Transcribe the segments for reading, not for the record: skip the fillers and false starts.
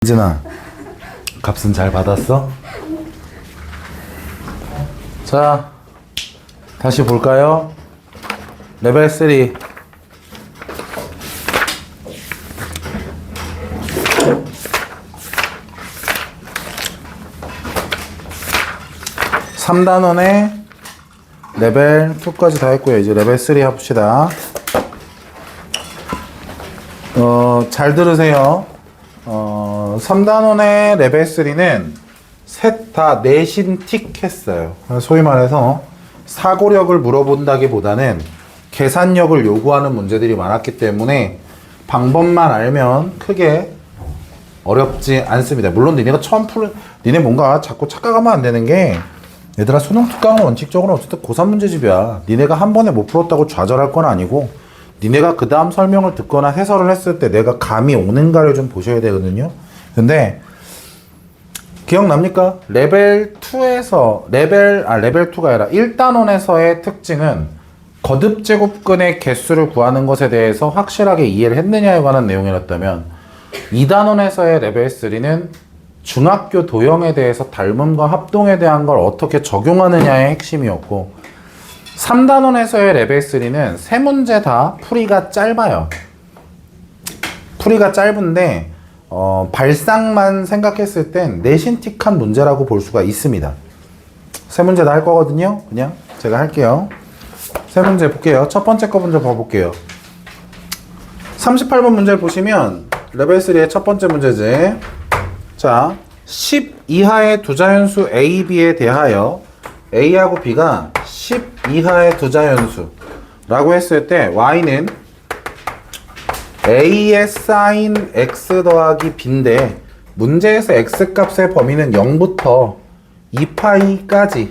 민진아, 값은 잘 받았어? 자, 다시 볼까요? 레벨 3. 삼단원에 레벨 2까지 다 했고요. 이제 레벨 3 해봅시다. 잘 들으세요. 3단원의 레벨 3는 셋 다 내신 틱 했어요. 소위 말해서 사고력을 물어본다기보다는 계산력을 요구하는 문제들이 많았기 때문에 방법만 알면 크게 어렵지 않습니다. 물론 니네가 니네 뭔가 자꾸 착각하면 안 되는 게, 얘들아, 수능 특강은 원칙적으로 어쨌든 고3 문제집이야. 니네가 한 번에 못 풀었다고 좌절할 건 아니고, 니네가 그 다음 설명을 듣거나 해설을 했을 때 내가 감이 오는가를 좀 보셔야 되거든요. 근데 기억납니까? 레벨 2에서 레벨 2가 아니라 1단원에서의 특징은 거듭 제곱근의 개수를 구하는 것에 대해서 확실하게 이해를 했느냐에 관한 내용이었다면, 2단원에서의 레벨 3는 중학교 도형에 대해서 닮음과 합동에 대한 걸 어떻게 적용하느냐의 핵심이었고, 3단원에서의 레벨 3는 세 문제 다 풀이가 짧아요. 풀이가 짧은데 발상만 생각했을 땐 내신틱한 문제라고 볼 수가 있습니다. 세 문제 다 할 거거든요. 그냥 제가 할게요. 세 문제 볼게요. 첫 번째 거 먼저 봐볼게요. 38번 문제를 보시면 레벨 3의 첫 번째 문제지. 자, 10 이하의 두 자연수 A, B에 대하여 A하고 B가 10 이하의 두 자연수라고 했을 때 Y는 A의 사인 X 더하기 B인데, 문제에서 X 값의 범위는 0부터 2파이까지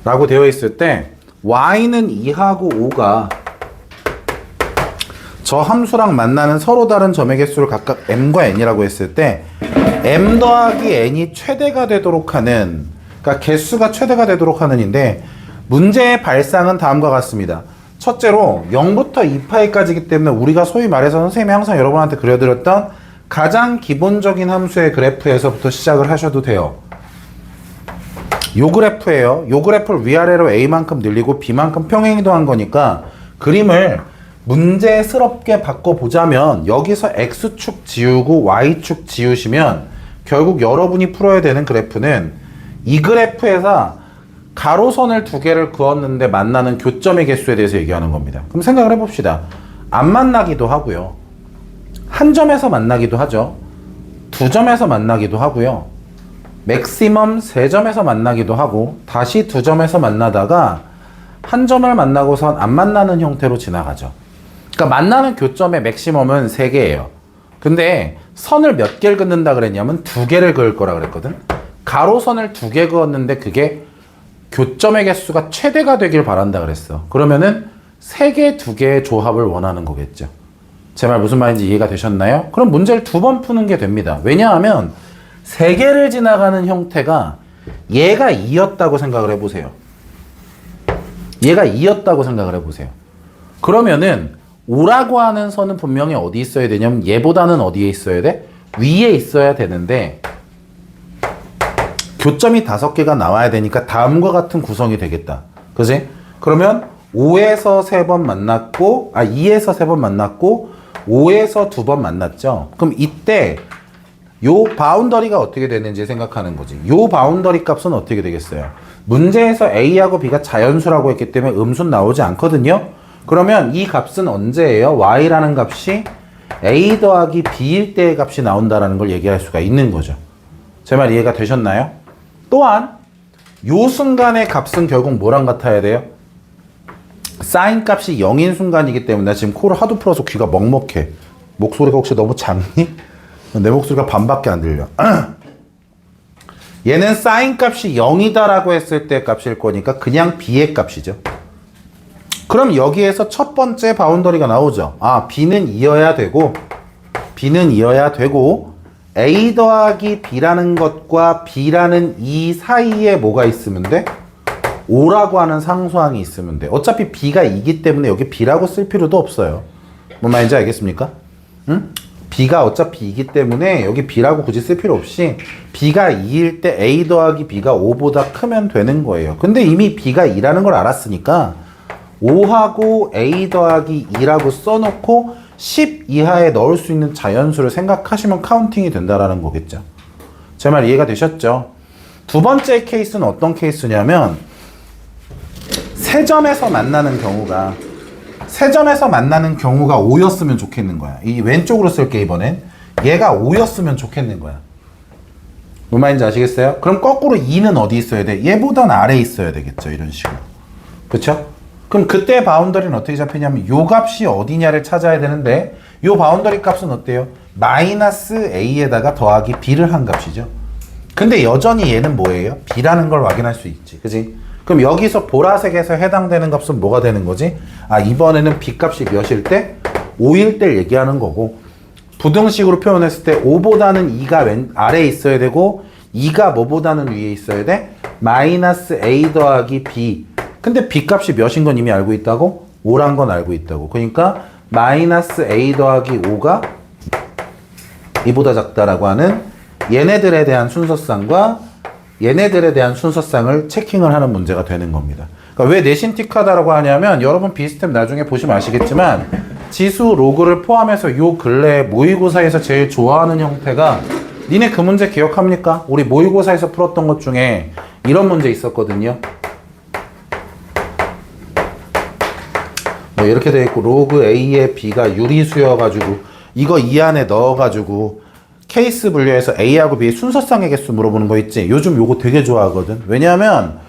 라고 되어 있을 때 Y는 2하고 5가 저 함수랑 만나는 서로 다른 점의 개수를 각각 M과 N이라고 했을 때 M 더하기 N이 최대가 되도록 하는, 그러니까 개수가 최대가 되도록 하는인데, 문제의 발상은 다음과 같습니다. 첫째로 0부터 2파이까지이기 때문에 우리가 소위 말해서 선생님이 항상 여러분한테 그려드렸던 가장 기본적인 함수의 그래프에서부터 시작을 하셔도 돼요. 요 그래프예요. 요 그래프를 위아래로 A만큼 늘리고 B만큼 평행이동한 거니까 그림을 문제스럽게 바꿔보자면, 여기서 X축 지우고 Y축 지우시면 결국 여러분이 풀어야 되는 그래프는 이 그래프에서 가로선을 두 개를 그었는데 만나는 교점의 개수에 대해서 얘기하는 겁니다. 그럼 생각을 해봅시다. 안 만나기도 하고요, 한 점에서 만나기도 하죠, 두 점에서 만나기도 하고요, 맥시멈 세 점에서 만나기도 하고, 다시 두 점에서 만나다가 한 점을 만나고선 안 만나는 형태로 지나가죠. 그러니까 만나는 교점의 맥시멈은 3개예요. 근데 선을 몇 개를 긋는다 그랬냐면 2개를 그을 거라 그랬거든. 가로선을 2개 그었는데 그게 교점의 개수가 최대가 되길 바란다 그랬어. 그러면은 3개, 2개의 조합을 원하는 거겠죠. 제 말 무슨 말인지 이해가 되셨나요? 그럼 문제를 2번 푸는 게 됩니다. 왜냐하면 3개를 지나가는 형태가 얘가 2였다고 생각을 해보세요. 얘가 2였다고 생각을 해보세요. 그러면은 5라고 하는 선은 분명히 어디 있어야 되냐면 얘보다는 어디에 있어야 돼? 위에 있어야 되는데, 교점이 5개가 나와야 되니까 다음과 같은 구성이 되겠다. 그지? 그러면 5에서 3번 만났고, 2에서 3번 만났고, 5에서 2번 만났죠. 그럼 이때 요 바운더리가 어떻게 되는지 생각하는 거지. 요 바운더리 값은 어떻게 되겠어요? 문제에서 A하고 B가 자연수라고 했기 때문에 음수는 나오지 않거든요. 그러면 이 값은 언제예요? Y라는 값이 A 더하기 B일 때의 값이 나온다는 걸 얘기할 수가 있는 거죠. 제 말 이해가 되셨나요? 또한 요 순간의 값은 결국 뭐랑 같아야 돼요? 사인 값이 0인 순간이기 때문에, 나 지금 코를 하도 풀어서 귀가 먹먹해. 목소리가 혹시 너무 작니? 내 목소리가 반밖에 안 들려. 얘는 사인 값이 0이다라고 했을 때 값일 거니까 그냥 B의 값이죠. 그럼 여기에서 첫 번째 바운더리가 나오죠. B는 2여야 되고, A 더하기 B라는 것과 B라는 이 사이에 뭐가 있으면 돼? 5라고 하는 상수항이 있으면 돼. 어차피 B가 2기 때문에 여기 B라고 쓸 필요도 없어요. 뭔 말인지 알겠습니까? 응? b가 어차피 2이기 때문에 여기 b라고 굳이 쓸 필요 없이 b가 2일 때 a 더하기 b가 5보다 크면 되는 거예요. 근데 이미 b가 2라는 걸 알았으니까 5하고 a 더하기 2라고 써놓고 10 이하에 넣을 수 있는 자연수를 생각하시면 카운팅이 된다라는 거겠죠. 제 말 이해가 되셨죠? 두 번째 케이스는 어떤 케이스냐면 세점에서 만나는 경우가 5였으면 좋겠는 거야. 이 왼쪽으로 쓸게 이번엔. 얘가 5였으면 좋겠는 거야. 뭔 말인지 아시겠어요? 그럼 거꾸로 2는 어디 있어야 돼? 얘보단 아래에 있어야 되겠죠. 이런 식으로. 그쵸? 그럼 그때 바운더리는 어떻게 잡히냐면 요 값이 어디냐를 찾아야 되는데 요 바운더리 값은 어때요? 마이너스 a에다가 더하기 b를 한 값이죠. 근데 여전히 얘는 뭐예요? b라는 걸 확인할 수 있지. 그지? 그럼 여기서 보라색에서 해당되는 값은 뭐가 되는 거지? 아, 이번에는 b 값이 몇일 때? 5일 때 얘기하는 거고, 부등식으로 표현했을 때 5보다는 2가 아래에 있어야 되고 2가 뭐보다는 위에 있어야 돼? 마이너스 a 더하기 b. 근데 b 값이 몇인 건 이미 알고 있다고? 5란 건 알고 있다고. 그러니까 마이너스 a 더하기 5가 이보다 작다라고 하는 얘네들에 대한 순서쌍과 얘네들에 대한 순서쌍을 체킹을 하는 문제가 되는 겁니다. 그러니까 왜 내신틱하다라고 하냐면 여러분 비스템 나중에 보시면 아시겠지만 지수 로그를 포함해서 요 근래에 모의고사에서 제일 좋아하는 형태가 니네 그 문제 기억합니까? 우리 모의고사에서 풀었던 것 중에 이런 문제 있었거든요. 뭐 이렇게 돼 있고 로그 A의 B가 유리수여가지고 이거 이 안에 넣어가지고 케이스 분류해서 A하고 B의 순서쌍의 개수 물어보는 거 있지? 요즘 요거 되게 좋아하거든. 왜냐하면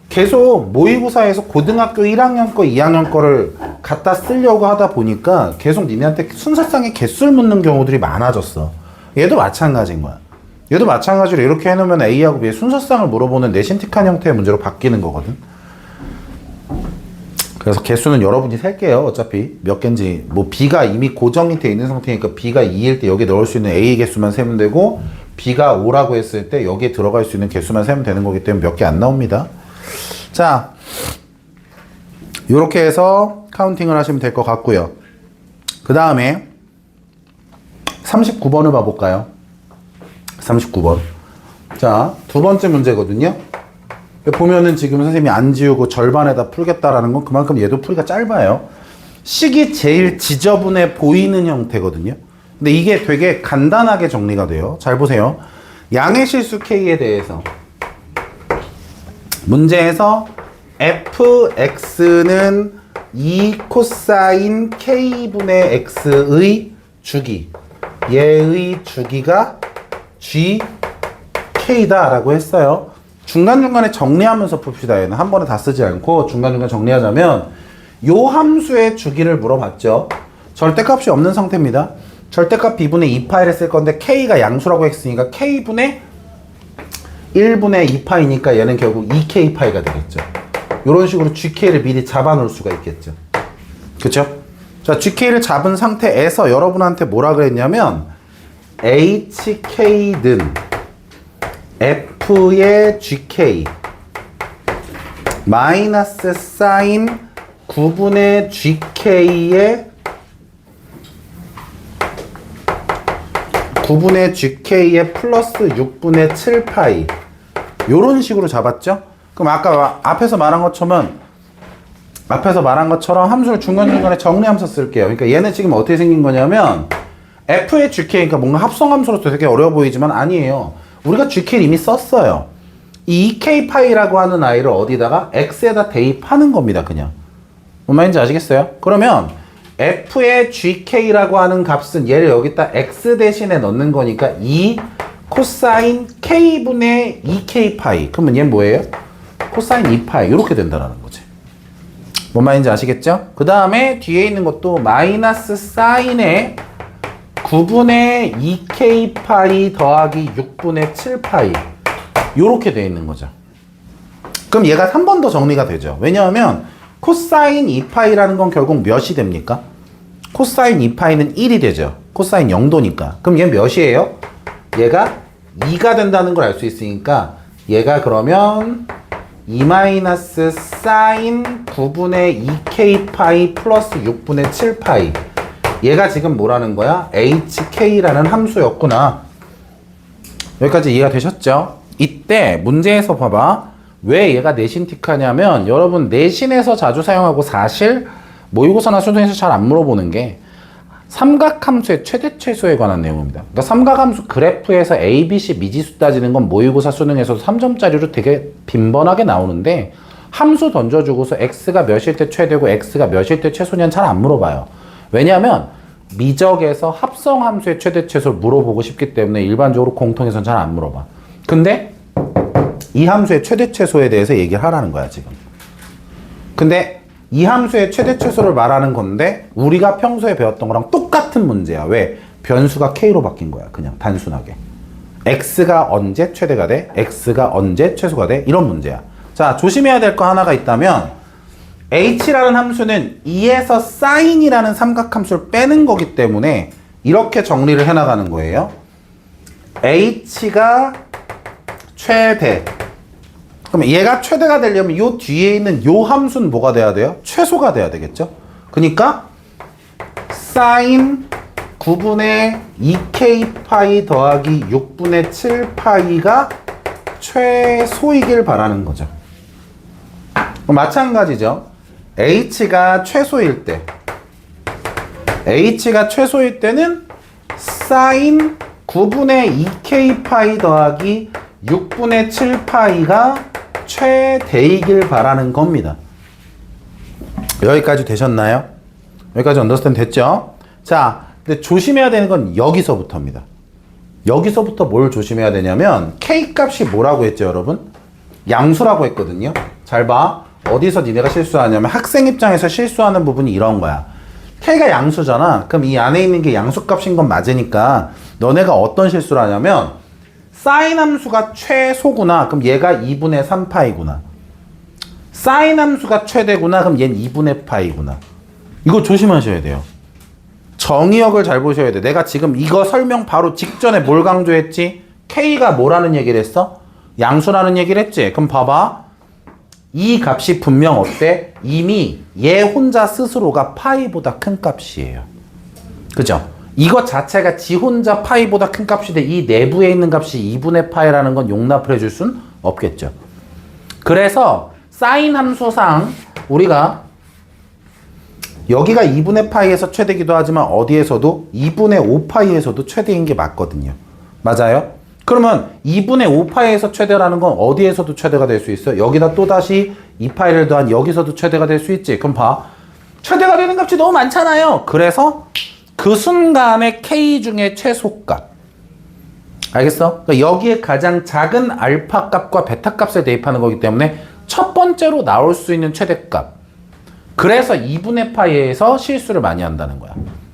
계속 모의고사에서 고등학교 1학년 거, 2학년 거를 갖다 쓰려고 하다 보니까 계속 니네한테 순서쌍의 개수를 묻는 경우들이 많아졌어. 얘도 마찬가지인 거야. 얘도 마찬가지로 이렇게 해놓으면 A하고 B의 순서쌍을 물어보는 내신틱한 형태의 문제로 바뀌는 거거든. 그래서 개수는 여러분이 셀게요. 어차피 몇 개인지. 뭐 B가 이미 고정이 돼 있는 상태니까 B가 2일 때 여기에 넣을 수 있는 A 개수만 세면 되고 B가 5라고 했을 때 여기에 들어갈 수 있는 개수만 세면 되는 거기 때문에 몇 개 안 나옵니다. 자, 요렇게 해서 카운팅을 하시면 될 것 같고요. 그 다음에 39번을 봐볼까요? 39번. 자, 두 번째 문제거든요. 보면은 지금 선생님이 안 지우고 절반에다 풀겠다라는 건 그만큼 얘도 풀이가 짧아요. 식이 제일 지저분해 보이는 형태거든요. 근데 이게 되게 간단하게 정리가 돼요. 잘 보세요. 양의 실수 K에 대해서 문제에서 fx는 2 코사인 K분의 x의 주기, 얘의 주기가 gk다 라고 했어요. 중간중간에 정리하면서 풉시다. 얘는 한 번에 다 쓰지 않고 중간중간 정리하자면 요 함수의 주기를 물어봤죠. 절대값이 없는 상태입니다. 절대값 b분의 2파이를 쓸 건데 k가 양수라고 했으니까 k분의 1분의 2파이니까 얘는 결국 2k파이가 되겠죠. 이런 식으로 gk를 미리 잡아 놓을 수가 있겠죠. 그쵸? 자, gk를 잡은 상태에서 여러분한테 뭐라 그랬냐면 hk는 f의 gk 마이너스 사인 9분의 gk의 9분의 gk의 플러스 6분의 7파이 요런 식으로 잡았죠? 그럼 아까 앞에서 말한 것처럼 함수를 중간중간에 정리하면서 쓸게요. 그러니까 얘는 지금 어떻게 생긴 거냐면 f의 gk, 그러니까 뭔가 합성함수로서 되게 어려워 보이지만 아니에요. 우리가 gk를 이미 썼어요. 이 2k파이라고 하는 아이를 어디다가 x에다 대입하는 겁니다. 그냥. 뭔 말인지 아시겠어요? 그러면 f의 gk라고 하는 값은 얘를 여기다 x 대신에 넣는 거니까 2 코사인 k분의 2k파이. 그러면 얘는 뭐예요? 코사인 2파이. 이렇게 된다는 거지. 뭔 말인지 아시겠죠? 그 다음에 뒤에 있는 것도 마이너스 사인의 9분의 2k파이 더하기 6분의 7파이 요렇게 되어 있는 거죠. 그럼 얘가 한 번 더 정리가 되죠. 왜냐하면 코사인 2파이라는 건 결국 몇이 됩니까? 코사인 2파이는 1이 되죠. 코사인 0도니까. 그럼 얘는 몇이에요? 얘가 2가 된다는 걸 알 수 있으니까 얘가 그러면 2 마이너스 사인 9분의 2k파이 플러스 6분의 7파이 얘가 지금 뭐라는 거야? HK라는 함수였구나. 여기까지 이해가 되셨죠? 이때 문제에서 봐봐. 왜 얘가 내신 틱하냐면 여러분 내신에서 자주 사용하고 사실 모의고사나 수능에서 잘 안 물어보는 게 삼각함수의 최대 최소에 관한 내용입니다. 그러니까 삼각함수 그래프에서 A, B, C 미지수 따지는 건 모의고사 수능에서도 3점짜리로 되게 빈번하게 나오는데 함수 던져주고서 X가 몇일 때 최대고 X가 몇일 때 최소냐는 잘 안 물어봐요. 왜냐하면 미적에서 합성함수의 최대 최소를 물어보고 싶기 때문에 일반적으로 공통에서는 잘 안 물어봐. 근데 이 함수의 최대 최소에 대해서 얘기를 하라는 거야 지금. 근데 이 함수의 최대 최소를 말하는 건데 우리가 평소에 배웠던 거랑 똑같은 문제야. 왜? 변수가 K로 바뀐 거야. 그냥 단순하게. X가 언제 최대가 돼? X가 언제 최소가 돼? 이런 문제야. 자, 조심해야 될 거 하나가 있다면 H라는 함수는 2에서 사인이라는 삼각함수를 빼는 거기 때문에 이렇게 정리를 해나가는 거예요. H가 최대. 그럼 얘가 최대가 되려면 요 뒤에 있는 요 함수는 뭐가 돼야 돼요? 최소가 돼야 되겠죠? 그러니까 사인 9분의 2k 파이 더하기 6분의 7 파이가 최소이길 바라는 거죠. 마찬가지죠. H가 최소일 때는 사인 9분의 2k 파이 더하기 6분의 7 파이가 최대이길 바라는 겁니다. 여기까지 되셨나요? 여기까지 언더스탠드 됐죠? 자, 근데 조심해야 되는 건 여기서부터입니다. 여기서부터 뭘 조심해야 되냐면 K 값이 뭐라고 했죠, 여러분? 양수라고 했거든요. 잘 봐. 어디서 니네가 실수하냐면 학생 입장에서 실수하는 부분이 이런 거야. K가 양수잖아. 그럼 이 안에 있는 게 양수값인 건 맞으니까 너네가 어떤 실수를 하냐면 사인 함수가 최소구나. 그럼 얘가 2분의 3파이구나. 사인 함수가 최대구나. 그럼 얘는 2분의 파이구나. 이거 조심하셔야 돼요. 정의역을 잘 보셔야 돼. 내가 지금 이거 설명 바로 직전에 뭘 강조했지? K가 뭐라는 얘기를 했어? 양수라는 얘기를 했지? 그럼 봐봐. 이 값이 분명 어때? 이미 얘 혼자 스스로가 파이보다 큰 값이에요. 그죠? 이것 자체가 지 혼자 파이보다 큰 값인데 이 내부에 있는 값이 2분의 파이라는 건 용납을 해줄 순 없겠죠. 그래서 사인 함수상 우리가 여기가 2분의 파이에서 최대기도 하지만 어디에서도 2분의 5파이에서도 최대인 게 맞거든요. 맞아요? 그러면 2분의 5파이에서 최대라는 건 어디에서도 최대가 될 수 있어요? 여기다 또다시 2파이를 더한 여기서도 최대가 될 수 있지. 그럼 봐. 최대가 되는 값이 너무 많잖아요. 그래서 그 순간의 K 중에 최소값. 알겠어? 그러니까 여기에 가장 작은 알파 값과 베타 값을 대입하는 거기 때문에 첫 번째로 나올 수 있는 최대값. 그래서 2분의 파이에서 실수를 많이 한다는 거야.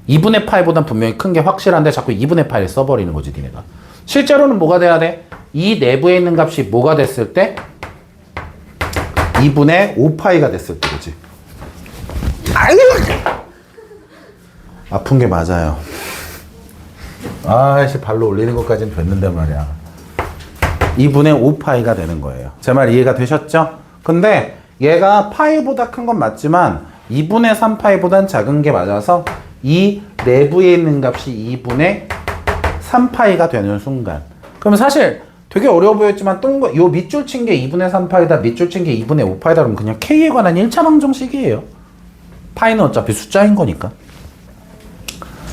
2분의 파이보단 분명히 큰 게 확실한데 자꾸 2분의 파이를 써버리는 거지, 니네가. 실제로는 뭐가 돼야 돼? 이 내부에 있는 값이 뭐가 됐을 때? 2분의 5파이가 됐을 때, 그지? 아유! 아픈 게 맞아요. 아이씨, 발로 올리는 것까지는 됐는데 말이야. 2분의 5파이가 되는 거예요. 제 말 이해가 되셨죠? 근데 얘가 파이보다 큰 건 맞지만 2분의 3파이보단 작은 게 맞아서 이 내부에 있는 값이 2분의 3파이가 되는 순간. 그러면 사실 되게 어려워 보였지만 요 밑줄 친 게 2분의 3파이다, 밑줄 친 게 2분의 5파이다 그러면 그냥 K에 관한 1차 방정식이에요. 파이는 어차피 숫자인 거니까.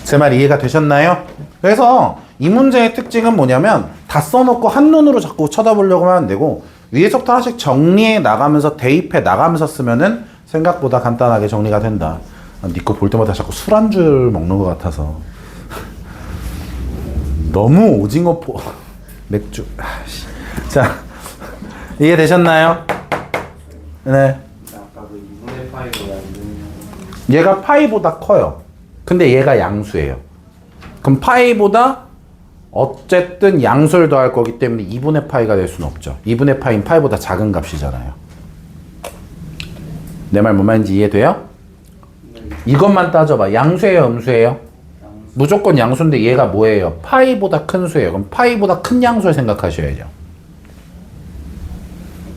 제 말 이해가 되셨나요? 그래서 이 문제의 특징은 뭐냐면 다 써놓고 한눈으로 자꾸 쳐다보려고 하면 안 되고 위에서부터 하나씩 정리해 나가면서 대입해 나가면서 쓰면은 생각보다 간단하게 정리가 된다. 니 거 볼 때마다 자꾸 술안주를 먹는 것 같아서 너무 오징어 맥주. 자, 이해되셨나요? 네. 아까 그 2분의 파이보다 얘가 파이보다 커요. 근데 얘가 양수예요. 그럼 파이보다 어쨌든 양수를 더할 거기 때문에 2분의 파이가 될 수는 없죠. 2분의 파이는 파이보다 작은 값이잖아요. 내 말 뭔 말인지 이해돼요? 네. 이것만 따져봐. 양수예요, 음수예요? 양수. 무조건 양수인데 얘가 뭐예요? 파이보다 큰 수예요. 그럼 파이보다 큰 양수를 생각하셔야죠.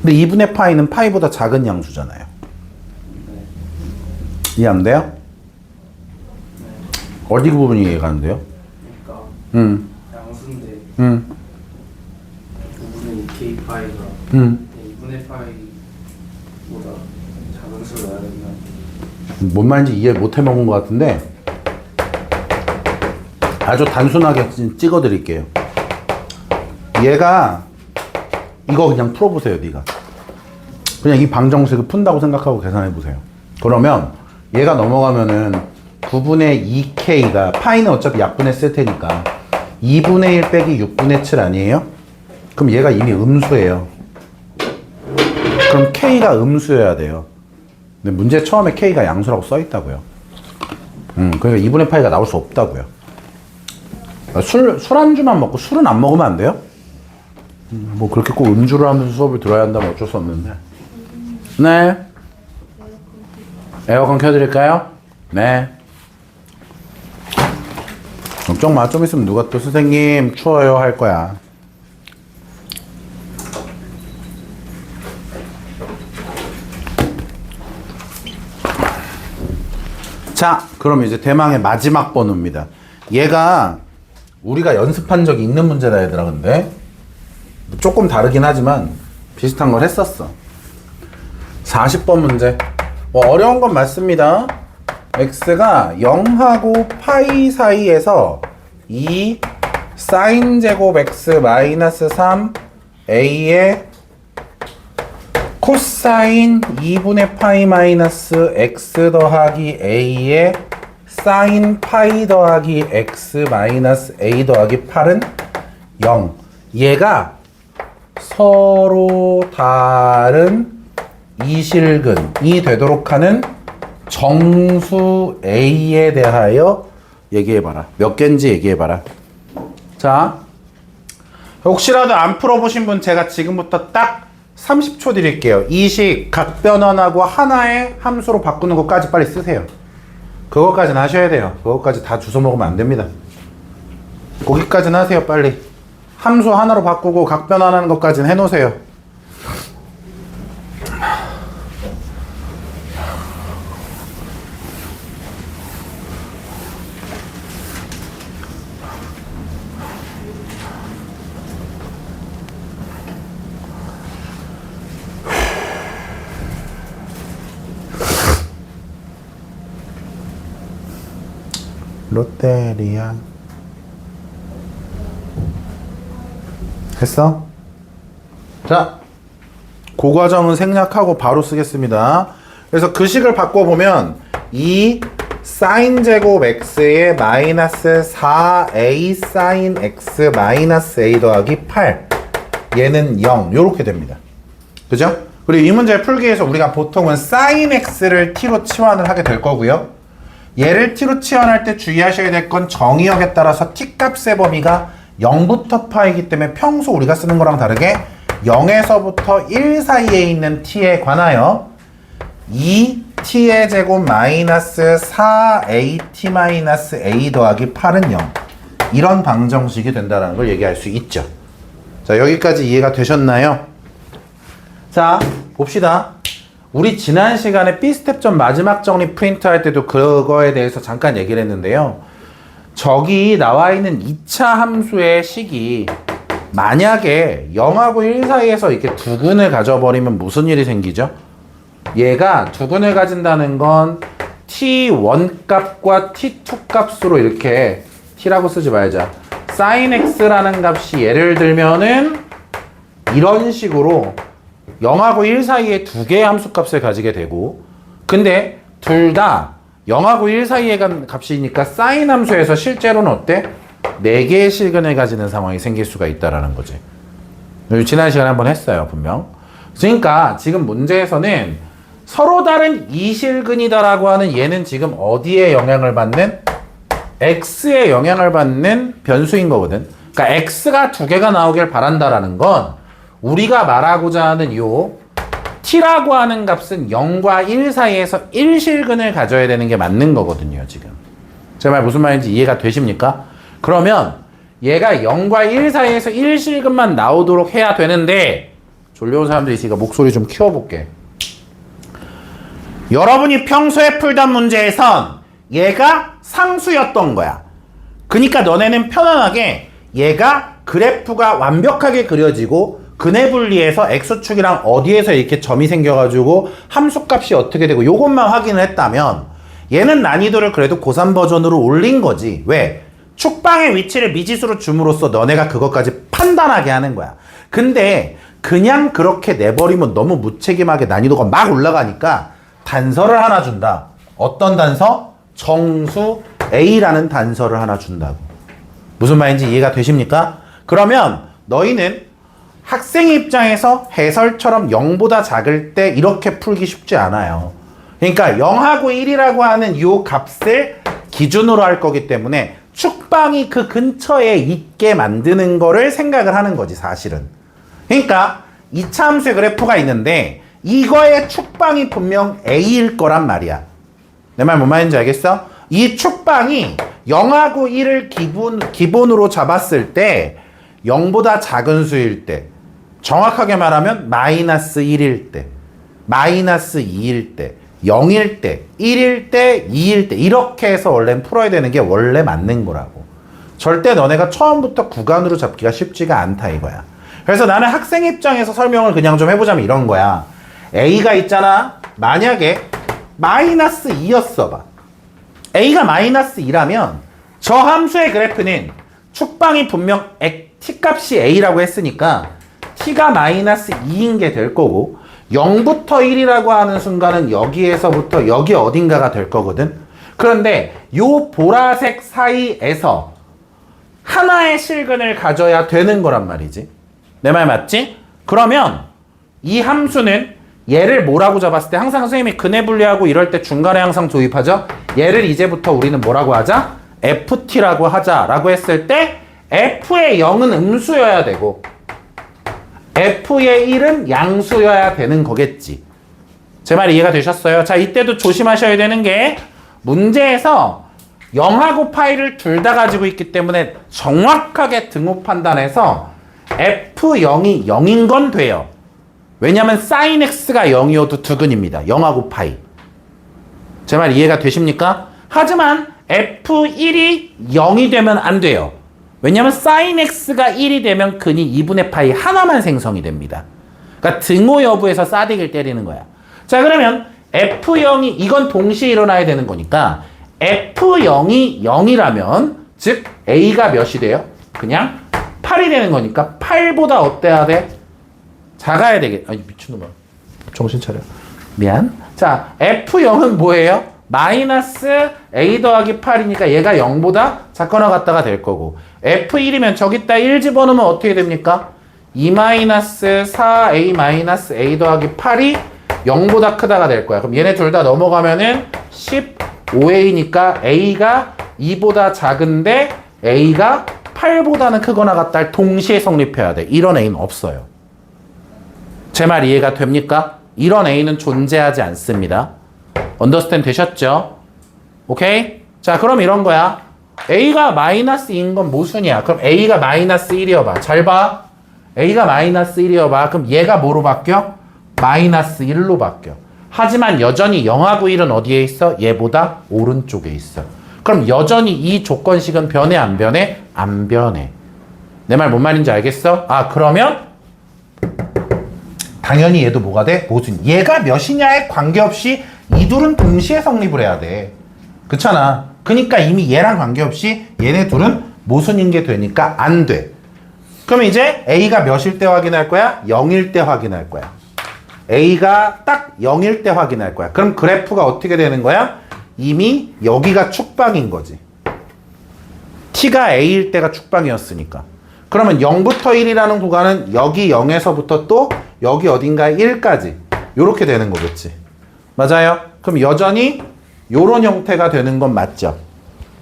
근데 2분의 파이는 파이보다 작은 양수잖아요. 네. 이해 안 돼요? 어디 그 부분이 이해가 안 돼요? 그러니까 응, 양수인데 응, 5분의 2k 파이가 응. 2분의 파이보다 작은 수를 넣어야 된다. 뭔 말인지 이해 못 해먹은 것 같은데 아주 단순하게 찍어 드릴게요. 얘가 이거 그냥 풀어보세요. 네가 그냥 이 방정식을 푼다고 생각하고 계산해 보세요. 그러면 얘가 넘어가면은 9분의 2k가 파이는 어차피 약분에 쓸 테니까 2분의 1 빼기 6분의 7 아니에요? 그럼 얘가 이미 음수예요. 그럼 k가 음수여야 돼요. 근데 문제 처음에 k가 양수라고 써 있다고요. 그러니까 2분의 파이가 나올 수 없다고요. 술안주만 먹고 술은 안 먹으면 안 돼요? 뭐 그렇게 꼭 음주를 하면서 수업을 들어야 한다면 어쩔 수 없는데. 네. 에어컨 켜드릴까요? 네. 걱정 마. 좀 있으면 누가 또 선생님 추워요 할 거야. 자, 그럼 이제 대망의 마지막 번호입니다. 얘가 우리가 연습한 적이 있는 문제다 얘들아. 근데 조금 다르긴 하지만 비슷한 걸 했었어. 40번 문제. 뭐 어려운 건 맞습니다. x가 0하고 파이 사이에서 2 사인 제곱 x 마이너스 3 a의 코사인 2분의 파이 마이너스 x 더하기 a의 사인 파이 더하기 x 마이너스 a 더하기 8은 0. 얘가 서로 다른 이실근이 되도록 하는 정수 A에 대하여 얘기해봐라. 몇 개인지 얘기해봐라. 자, 혹시라도 안 풀어보신 분 제가 지금부터 딱 30초 드릴게요. 이 식 각변환하고 하나의 함수로 바꾸는 것까지 빨리 쓰세요. 그것까지는 하셔야 돼요. 그것까지 다 주워 먹으면 안 됩니다. 거기까지는 하세요. 빨리. 함수 하나로 바꾸고 각변환하는 것까지는 해놓으세요. 롯데리아 했어? 자, 그 과정은 생략하고 바로 쓰겠습니다. 그래서 그 식을 바꿔보면 2 사인 제곱 x의 마이너스 4a 사인 x 마이너스 a 더하기 8 얘는 0 요렇게 됩니다. 그죠? 그리고 이 문제를 풀기 위해서 우리가 보통은 사인 x를 t로 치환을 하게 될 거고요. 얘를 t로 치환할 때 주의하셔야 될 건 정의역에 따라서 t값의 범위가 0부터 파이기 때문에 평소 우리가 쓰는 거랑 다르게 0에서부터 1 사이에 있는 t에 관하여 2t의 제곱 마이너스 4at 마이너스 a 더하기 8은 0 이런 방정식이 된다는 걸 얘기할 수 있죠. 자, 여기까지 이해가 되셨나요? 자, 봅시다. 우리 지난 시간에 B스텝전 마지막 정리 프린트 할 때도 그거에 대해서 잠깐 얘기를 했는데요. 저기 나와 있는 2차 함수의 식이 만약에 0하고 1 사이에서 이렇게 두근을 가져버리면 무슨 일이 생기죠? 얘가 두근을 가진다는 건 t1 값과 t2 값으로 이렇게 t라고 쓰지 말자. sin x라는 값이 예를 들면은 이런 식으로 0하고 1 사이에 두 개의 함수값을 가지게 되고 근데 둘 다 0하고 1 사이의 값이니까 사인 함수에서 실제로는 어때? 4개의 실근을 가지는 상황이 생길 수가 있다라는 거지. 지난 시간에 한번 했어요 분명. 그러니까 지금 문제에서는 서로 다른 이실근이다라고 하는 얘는 지금 어디에 영향을 받는? x에 영향을 받는 변수인 거거든. 그러니까 x가 두 개가 나오길 바란다라는 건 우리가 말하고자 하는 요 t라고 하는 값은 0과 1 사이에서 1실근을 가져야 되는 게 맞는 거거든요 지금. 제 말 무슨 말인지 이해가 되십니까? 그러면 얘가 0과 1 사이에서 1실근만 나오도록 해야 되는데 졸려온 사람들이 있으니까 목소리 좀 키워볼게. 여러분이 평소에 풀던 문제에선 얘가 상수였던 거야. 그러니까 너네는 편안하게 얘가 그래프가 완벽하게 그려지고 근해 분리해서 x축이랑 어디에서 이렇게 점이 생겨가지고 함수값이 어떻게 되고 요것만 확인을 했다면 얘는 난이도를 그래도 고3 버전으로 올린 거지. 왜? 축방의 위치를 미지수로 줌으로써 너네가 그것까지 판단하게 하는 거야. 근데 그냥 그렇게 내버리면 너무 무책임하게 난이도가 막 올라가니까 단서를 하나 준다. 어떤 단서? 정수 A라는 단서를 하나 준다고. 무슨 말인지 이해가 되십니까? 그러면 너희는 학생 입장에서 해설처럼 0보다 작을 때 이렇게 풀기 쉽지 않아요. 그러니까 0하고 1이라고 하는 이 값을 기준으로 할 거기 때문에 축방이 그 근처에 있게 만드는 거를 생각을 하는 거지 사실은. 그러니까 2차 함수의 그래프가 있는데 이거의 축방이 분명 A일 거란 말이야. 내 말 뭔 말인지 알겠어? 이 축방이 0하고 1을 기본으로 잡았을 때 0보다 작은 수일 때, 정확하게 말하면 마이너스 1일 때, 마이너스 2일 때, 0일 때, 1일 때, 2일 때 이렇게 해서 원래는 풀어야 되는 게 원래 맞는 거라고. 절대 너네가 처음부터 구간으로 잡기가 쉽지가 않다 이거야. 그래서 나는 학생 입장에서 설명을 그냥 좀 해보자면 이런 거야. A가 있잖아. 만약에 마이너스 2였어 봐. A가 마이너스 2라면 저 함수의 그래프는 축방이 분명 t값이 A라고 했으니까 t가 마이너스 2인 게 될 거고 0부터 1이라고 하는 순간은 여기에서부터 여기 어딘가가 될 거거든. 그런데 요 보라색 사이에서 하나의 실근을 가져야 되는 거란 말이지. 내 말 맞지? 그러면 이 함수는 얘를 뭐라고 잡았을 때 항상 선생님이 근해 분리하고 이럴 때 중간에 항상 조입하죠. 얘를 이제부터 우리는 뭐라고 하자? ft라고 하자라고 했을 때 f의 0은 음수여야 되고 f의 1은 양수여야 되는 거겠지. 제 말 이해가 되셨어요? 자, 이때도 조심하셔야 되는 게 문제에서 0하고 파이를 둘 다 가지고 있기 때문에 정확하게 등호 판단해서 f0이 0인 건 돼요. 왜냐면 sin x가 0이어도 두근입니다. 0하고 파이. 제 말 이해가 되십니까? 하지만 f1이 0이 되면 안 돼요. 왜냐면 sin x가 1이 되면 근이 2분의 파이 하나만 생성이 됩니다. 그러니까 등호 여부에서 싸대기를 때리는 거야. 자, 그러면 f0이 이건 동시에 일어나야 되는 거니까 f0이 0이라면 즉 a가 몇이 돼요? 그냥 8이 되는 거니까 8보다 어때야 돼? 작아야 되겠. 아니 미친놈아. 정신 차려. 미안. 자, f0은 뭐예요? 마이너스 a 더하기 8이니까 얘가 0보다 작거나 같다가 될 거고 f1이면 저기다 1 집어넣으면 어떻게 됩니까? 2 마이너스 4a 마이너스 a 더하기 8이 0보다 크다가 될 거야. 그럼 얘네 둘 다 넘어가면은 15a니까 a가 2보다 작은데 a가 8보다는 크거나 같다. 동시에 성립해야 돼. 이런 a는 없어요. 제 말 이해가 됩니까? 이런 a는 존재하지 않습니다. 언더스탠드 되셨죠? 오케이? 자, 그럼 이런 거야. a가 마이너스 2인 건 모순이야. 그럼 a가 마이너스 1이어봐. 잘 봐. a가 마이너스 1이어봐. 그럼 얘가 뭐로 바뀌어? 마이너스 1로 바뀌어. 하지만 여전히 0하고 1은 어디에 있어? 얘보다 오른쪽에 있어. 그럼 여전히 이 조건식은 변해 안 변해? 안 변해. 내 말 뭔 말인지 알겠어? 아, 그러면 당연히 얘도 뭐가 돼? 모순. 얘가 몇이냐에 관계없이 이 둘은 동시에 성립을 해야 돼. 그렇잖아. 그러니까 이미 얘랑 관계없이 얘네 둘은 모순인 게 되니까 안 돼. 그럼 이제 A가 몇일 때 확인할 거야? 0일 때 확인할 거야. A가 딱 0일 때 확인할 거야. 그럼 그래프가 어떻게 되는 거야? 이미 여기가 축방인 거지. T가 A일 때가 축방이었으니까. 그러면 0부터 1이라는 구간은 여기 0에서부터 또 여기 어딘가에 1까지 요렇게 되는 거겠지. 맞아요? 그럼 여전히 요런 형태가 되는 건 맞죠?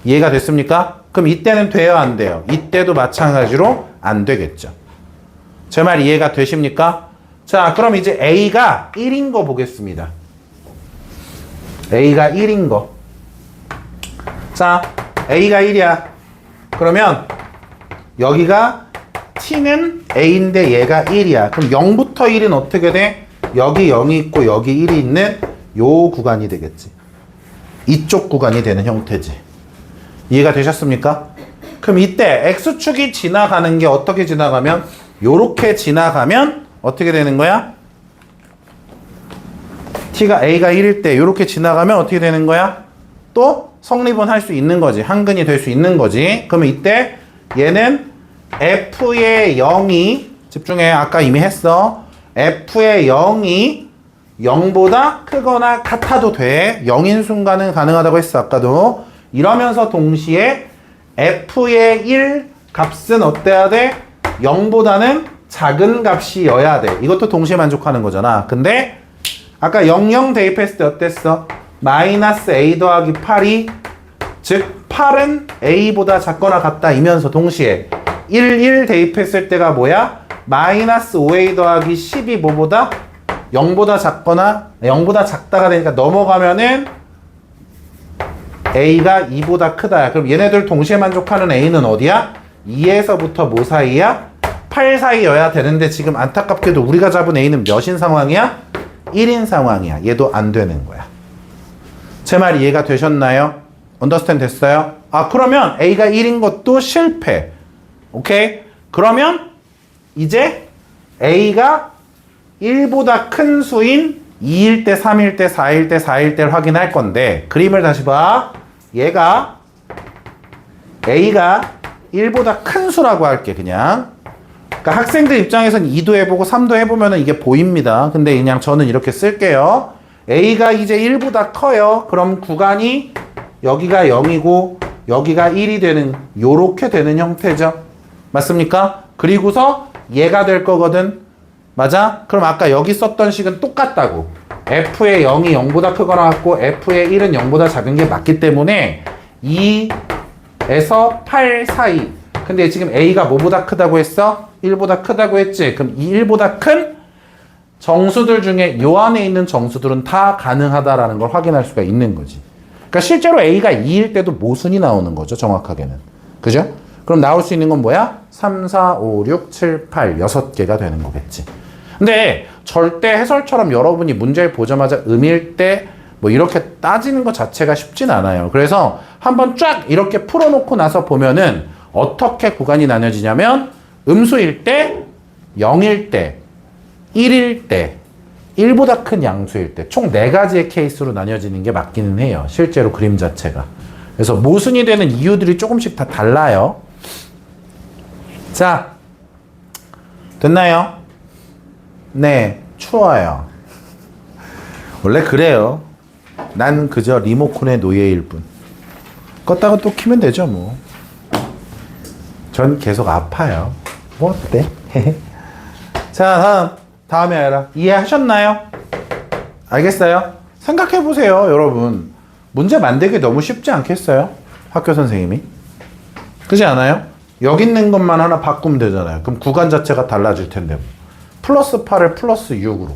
이해가 됐습니까? 그럼 이때는 돼요, 안 돼요? 이때도 마찬가지로 안 되겠죠. 제 말 이해가 되십니까? 자, 그럼 이제 A가 1인 거 보겠습니다. A가 1인 거. 자, A가 1이야. 그러면 여기가 T는 A인데 얘가 1이야. 그럼 0부터 1은 어떻게 돼? 여기 0이 있고 여기 1이 있는 요 구간이 되겠지. 이쪽 구간이 되는 형태지. 이해가 되셨습니까? 그럼 이때 x축이 지나가는 게 어떻게 지나가면 요렇게 지나가면 어떻게 되는 거야? t가 a가 1일 때 요렇게 지나가면 어떻게 되는 거야? 또 성립은 할 수 있는 거지. 한근이 될 수 있는 거지. 그러면 이때 얘는 f의 0이 집중해. 아까 이미 했어. f의 0이 0보다 크거나 같아도 돼. 0인 순간은 가능하다고 했어. 아까도. 이러면서 동시에 f의 1 값은 어때야 돼? 0보다는 작은 값이어야 돼. 이것도 동시에 만족하는 거잖아. 근데 아까 00 대입했을 때 어땠어? 마이너스 a 더하기 8이 즉 8은 a보다 작거나 같다 이면서 동시에 1 대입했을 때가 뭐야? 마이너스 5a 더하기 10이 뭐보다? 0보다 작거나 0보다 작다가 되니까 넘어가면은 a가 2보다 크다. 그럼 얘네들 동시에 만족하는 a는 어디야? 2에서부터 뭐 사이야? 8 사이여야 되는데 지금 안타깝게도 우리가 잡은 a는 몇인 상황이야? 1인 상황이야. 얘도 안 되는 거야. 제 말 이해가 되셨나요? 언더스탠드 됐어요? 아 그러면 a가 1인 것도 실패. 오케이? 그러면 이제 a가 1보다 큰 수인 2일 때, 3일 때, 4일 때, 4일 때를 확인할 건데 그림을 다시 봐. 얘가 a가 1보다 큰 수라고 할게 그냥. 그러니까 학생들 입장에서는 2도 해보고 3도 해보면 이게 보입니다. 근데 그냥 저는 이렇게 쓸게요. a가 이제 1보다 커요. 그럼 구간이 여기가 0이고 여기가 1이 되는 요렇게 되는 형태죠. 맞습니까? 그리고서 얘가 될 거거든. 맞아? 그럼 아까 여기 썼던 식은 똑같다고. f의 0이 0보다 크거나 같고 f의 1은 0보다 작은 게 맞기 때문에 2에서 8 사이. 근데 지금 a가 뭐보다 크다고 했어? 1보다 크다고 했지? 그럼 이 1보다 큰 정수들 중에 요 안에 있는 정수들은 다 가능하다라는 걸 확인할 수가 있는 거지. 그러니까 실제로 a가 2일 때도 모순이 나오는 거죠. 정확하게는. 그죠? 그럼 나올 수 있는 건 뭐야? 3, 4, 5, 6, 7, 8, 6개가 되는 거겠지. 근데 절대 해설처럼 여러분이 문제를 보자마자 음일 때 뭐 이렇게 따지는 것 자체가 쉽진 않아요. 그래서 한번 쫙 이렇게 풀어놓고 나서 보면은 어떻게 구간이 나뉘어지냐면 음수일 때, 0일 때, 1일 때, 1보다 큰 양수일 때 총 4가지의 케이스로 나뉘어지는 게 맞기는 해요. 실제로 그림 자체가. 그래서 모순이 되는 이유들이 조금씩 다 달라요. 자, 됐나요? 네, 추워요. 원래 그래요. 난 그저 리모컨의 노예일 뿐. 껐다가 또 키면 되죠 뭐. 전 계속 아파요. 뭐 어때? 자, 다음에 알아. 이해하셨나요? 알겠어요? 생각해보세요 여러분. 문제 만들기 너무 쉽지 않겠어요? 학교 선생님이. 그렇지 않아요? 여기 있는 것만 하나 바꾸면 되잖아요. 그럼 구간 자체가 달라질 텐데. 플러스 8을 플러스 6으로.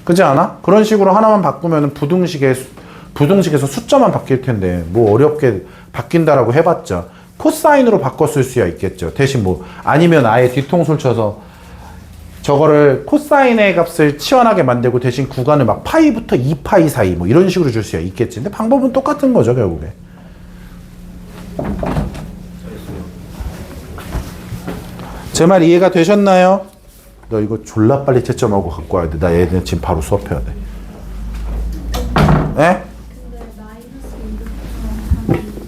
그렇지 않아? 그런 식으로 하나만 바꾸면 부등식에서 숫자만 바뀔 텐데 뭐 어렵게 바뀐다라고 해봤자 코사인으로 바꿨을 수야 있겠죠. 대신 뭐 아니면 아예 뒤통수를 쳐서 저거를 코사인의 값을 치환하게 만들고 대신 구간을 막 파이부터 2파이 사이 뭐 이런 식으로 줄 수야 있겠지. 근데 방법은 똑같은 거죠 결국에. 제 말 이해가 되셨나요? 너 이거 졸라 빨리 채점하고 갖고 와야 돼. 나 얘는 지금 바로 수업해야 돼. 네?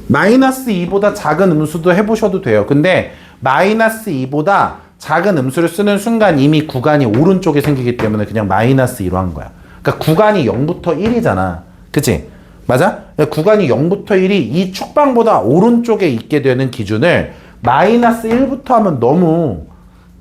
마이너스 2보다 작은 음수도 해보셔도 돼요. 근데 마이너스 2보다 작은 음수를 쓰는 순간 이미 구간이 오른쪽에 생기기 때문에 그냥 마이너스 2로 한 거야. 그러니까 구간이 0부터 1이잖아. 그치? 맞아? 구간이 0부터 1이 이 축방보다 오른쪽에 있게 되는 기준을 마이너스 1부터 하면 너무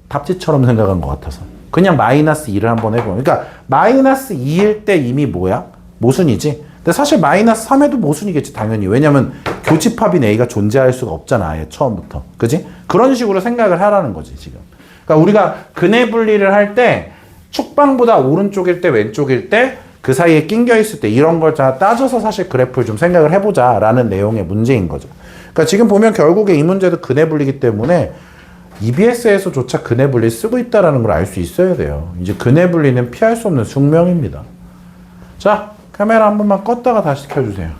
답지처럼 생각한 것 같아서 그냥 마이너스 2를 한번 해보면, 그러니까 마이너스 2일 때 이미 뭐야? 모순이지. 근데 사실 마이너스 3에도 모순이겠지 당연히. 왜냐면 교집합인 A가 존재할 수가 없잖아 아예 처음부터. 그지? 그런 식으로 생각을 하라는 거지 지금. 그러니까 우리가 근해 분리를 할 때 축방보다 오른쪽일 때 왼쪽일 때 그 사이에 낑겨 있을 때 이런 걸 따져서 사실 그래프를 좀 생각을 해보자 라는 내용의 문제인 거죠. 그러니까 지금 보면 결국에 이 문제도 근해 분리이기 때문에 EBS에서조차 근해 분리 쓰고 있다는 걸 알 수 있어야 돼요. 이제 근해 분리는 피할 수 없는 숙명입니다. 자, 카메라 한 번만 껐다가 다시 켜주세요.